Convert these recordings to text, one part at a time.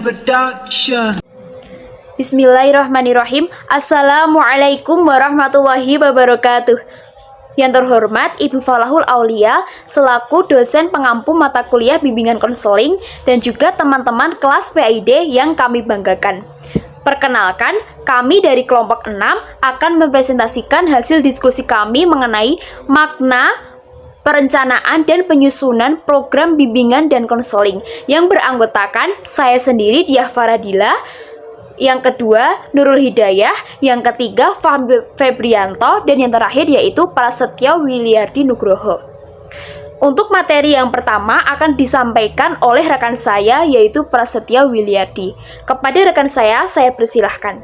Production. Bismillahirrahmanirrahim. Assalamualaikum warahmatullahi wabarakatuh. Yang terhormat Ibu Falahul Aulia selaku dosen pengampu mata kuliah bimbingan konseling dan juga teman-teman kelas PID yang kami banggakan. Perkenalkan, kami dari kelompok 6 akan mempresentasikan hasil diskusi kami mengenai makna perencanaan dan penyusunan program bimbingan dan konseling yang beranggotakan saya sendiri Diah Faradila, yang kedua Nurul Hidayah, yang ketiga Febrianto, dan yang terakhir yaitu Prasetyo Wiliardi Nugroho. Untuk materi yang pertama akan disampaikan oleh rekan saya yaitu Prasetyo Wiliardi. Kepada rekan saya persilahkan.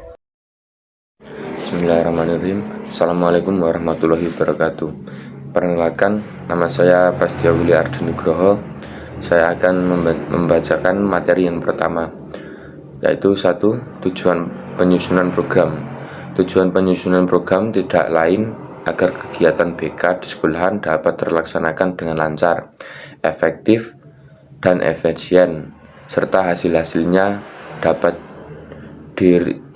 Bismillahirrahmanirrahim. Assalamualaikum warahmatullahi wabarakatuh. Perkenalkan, nama saya Prasetyo Wiliardi Nugroho. Saya akan membacakan materi yang pertama, yaitu 1. Tujuan penyusunan program. Tujuan penyusunan program tidak lain agar kegiatan BK di sekolahan dapat terlaksanakan dengan lancar, efektif, dan efisien, serta hasil-hasilnya dapat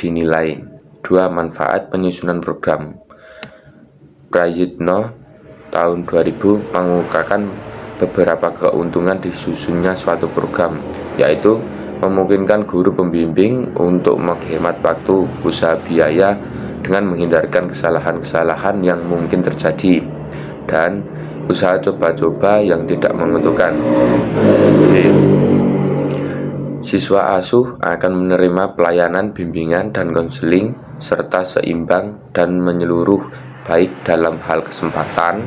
dinilai. 2. Manfaat penyusunan program. Prayitno tahun 2000 mengungkapkan beberapa keuntungan disusunnya suatu program, yaitu memungkinkan guru pembimbing untuk menghemat waktu, usaha, biaya dengan menghindarkan kesalahan-kesalahan yang mungkin terjadi dan usaha coba-coba yang tidak menguntungkan. Siswa asuh akan menerima pelayanan bimbingan dan konseling serta seimbang dan menyeluruh, baik dalam hal kesempatan,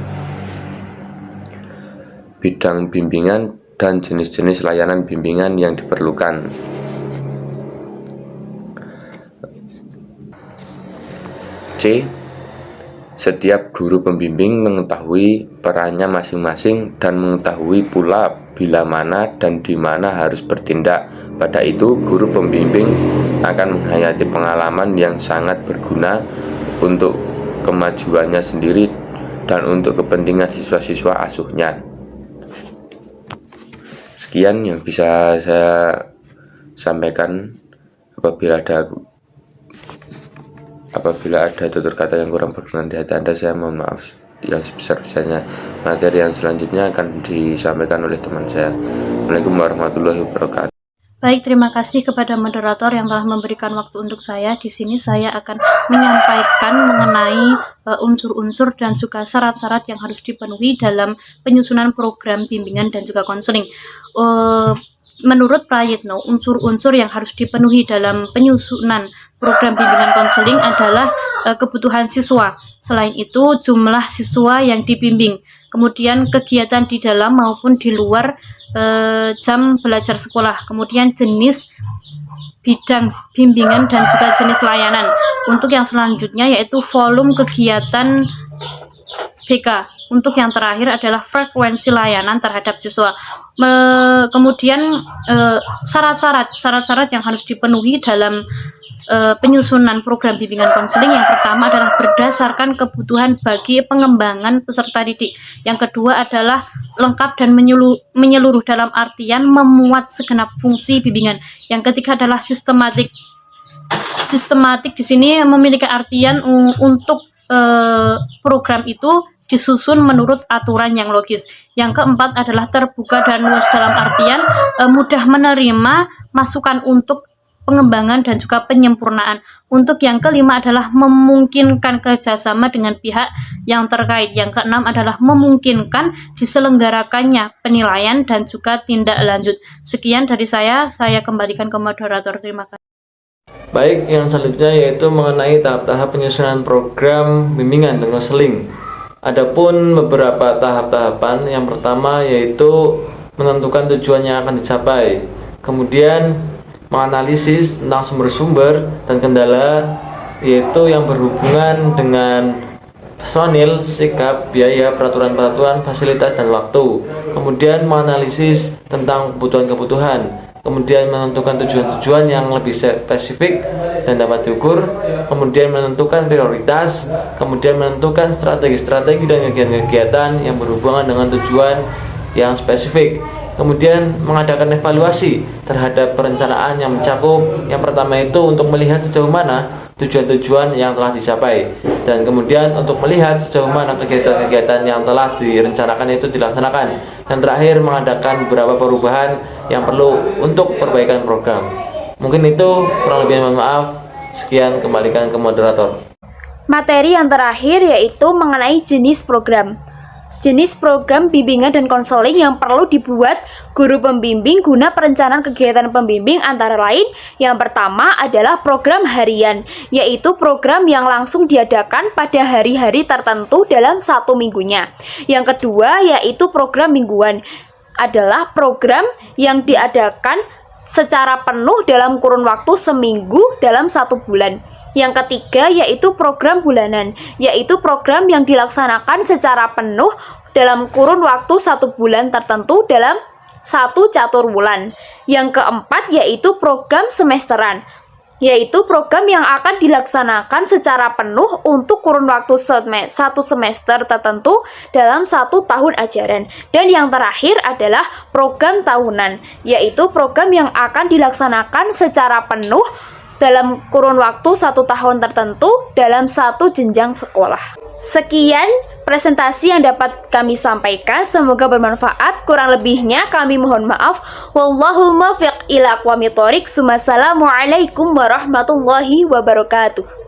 bidang bimbingan, dan jenis-jenis layanan bimbingan yang diperlukan. C. Setiap guru pembimbing mengetahui perannya masing-masing dan mengetahui pula bila mana dan di mana harus bertindak. Pada itu, guru pembimbing akan menghayati pengalaman yang sangat berguna untuk kemajuannya sendiri dan untuk kepentingan siswa-siswa asuhnya. Sekian yang bisa saya sampaikan. Apabila ada tutur kata yang kurang berkenan di hati Anda, saya mohon maaf yang sebesar-besarnya. Materi yang selanjutnya akan disampaikan oleh teman saya. Assalamualaikum warahmatullahi wabarakatuh. Baik, terima kasih kepada moderator yang telah memberikan waktu untuk saya. Di sini saya akan menyampaikan mengenai unsur-unsur dan juga syarat-syarat yang harus dipenuhi dalam penyusunan program bimbingan dan juga konseling. Menurut Prayitno, unsur-unsur yang harus dipenuhi dalam penyusunan program bimbingan konseling adalah kebutuhan siswa. Selain itu, jumlah siswa yang dibimbing, kemudian kegiatan di dalam maupun di luar jam belajar sekolah, kemudian jenis bidang bimbingan dan juga jenis layanan. Untuk yang selanjutnya yaitu volume kegiatan BK. Untuk yang terakhir adalah frekuensi layanan terhadap siswa. Kemudian syarat-syarat yang harus dipenuhi dalam penyusunan program bimbingan konseling. Yang pertama adalah berdasarkan kebutuhan bagi pengembangan peserta didik. Yang kedua adalah lengkap dan menyeluruh dalam artian memuat segenap fungsi bimbingan. Yang ketiga adalah sistematik. Sistematik di sini memiliki artian untuk program itu disusun menurut aturan yang logis. Yang keempat adalah terbuka dan luas dalam artian mudah menerima masukan untuk pengembangan dan juga penyempurnaan. Untuk yang kelima adalah memungkinkan kerjasama dengan pihak yang terkait. Yang keenam adalah memungkinkan diselenggarakannya penilaian dan juga tindak lanjut. Sekian dari saya kembalikan ke moderator. Terima kasih. Baik, yang selanjutnya yaitu mengenai tahap-tahap penyusunan program bimbingan dan konseling. Adapun beberapa tahap-tahapan, yang pertama yaitu menentukan tujuan yang akan dicapai, kemudian menganalisis tentang sumber-sumber dan kendala, yaitu yang berhubungan dengan personil, sikap, biaya, peraturan-peraturan, fasilitas, dan waktu. Kemudian menganalisis tentang kebutuhan-kebutuhan, kemudian menentukan tujuan-tujuan yang lebih spesifik dan dapat diukur, kemudian menentukan prioritas, kemudian menentukan strategi-strategi dan kegiatan-kegiatan yang berhubungan dengan tujuan yang spesifik. Kemudian mengadakan evaluasi terhadap perencanaan yang mencakup yang pertama itu untuk melihat sejauh mana tujuan-tujuan yang telah dicapai, dan kemudian untuk melihat sejauh mana kegiatan-kegiatan yang telah direncanakan itu dilaksanakan, dan terakhir mengadakan beberapa perubahan yang perlu untuk perbaikan program. Mungkin itu, kurang lebih mohon maaf. Sekian, kembalikan ke moderator. Materi yang terakhir yaitu mengenai jenis program. Jenis program bimbingan dan konseling yang perlu dibuat guru pembimbing guna perencanaan kegiatan pembimbing antara lain, yang pertama adalah program harian, yaitu program yang langsung diadakan pada hari-hari tertentu dalam satu minggunya. Yang kedua yaitu program mingguan, adalah program yang diadakan secara penuh dalam kurun waktu seminggu dalam satu bulan. Yang ketiga yaitu program bulanan, yaitu program yang dilaksanakan secara penuh dalam kurun waktu satu bulan tertentu dalam satu catur bulan. Yang keempat yaitu program semesteran, yaitu program yang akan dilaksanakan secara penuh untuk kurun waktu satu semester tertentu dalam satu tahun ajaran. Dan yang terakhir adalah program tahunan, yaitu program yang akan dilaksanakan secara penuh dalam kurun waktu satu tahun tertentu dalam satu jenjang sekolah. Sekian presentasi yang dapat kami sampaikan, semoga bermanfaat. Kurang lebihnya kami mohon maaf. Wallahul muwaffiq ila aqwamit thoriq. Wassalamualaikum warahmatullahi wabarakatuh.